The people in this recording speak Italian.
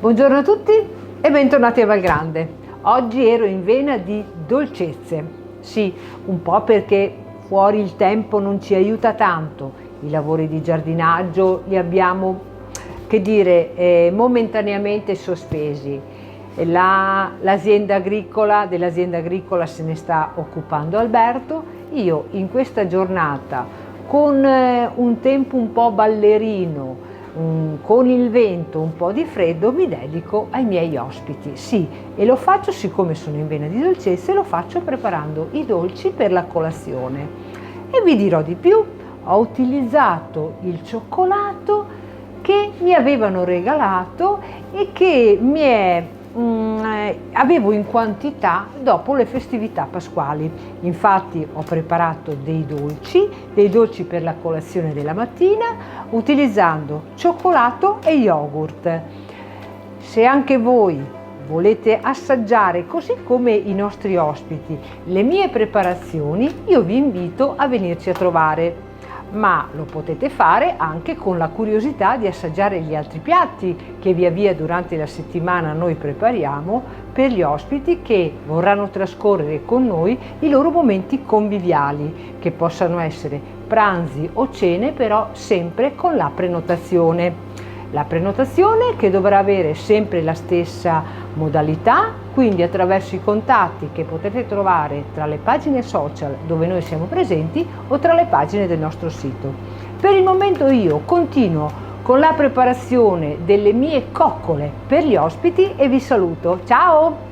Buongiorno a tutti e bentornati a Valgrande. Oggi ero in vena di dolcezze. Sì, un po' perché fuori il tempo non ci aiuta tanto. I lavori di giardinaggio li abbiamo, momentaneamente sospesi. Dell'azienda agricola se ne sta occupando Alberto. Io in questa giornata con un tempo un po' ballerino, con il vento, un po' di freddo, mi dedico ai miei ospiti. Sì, e lo faccio, siccome sono in vena di dolcezze, lo faccio preparando i dolci per la colazione. E vi dirò di più, ho utilizzato il cioccolato che mi avevano regalato e che avevo in quantità dopo le festività pasquali. Infatti ho preparato dei dolci per la colazione della mattina utilizzando cioccolato e yogurt. Se anche voi volete assaggiare, così come i nostri ospiti, le mie preparazioni, io vi invito a venirci a trovare. Ma lo potete fare anche con la curiosità di assaggiare gli altri piatti che via via durante la settimana noi prepariamo per gli ospiti che vorranno trascorrere con noi i loro momenti conviviali, che possano essere pranzi o cene, però sempre con la prenotazione. La prenotazione che dovrà avere sempre la stessa modalità, quindi attraverso i contatti che potete trovare tra le pagine social dove noi siamo presenti o tra le pagine del nostro sito. Per il momento io continuo con la preparazione delle mie coccole per gli ospiti e vi saluto. Ciao!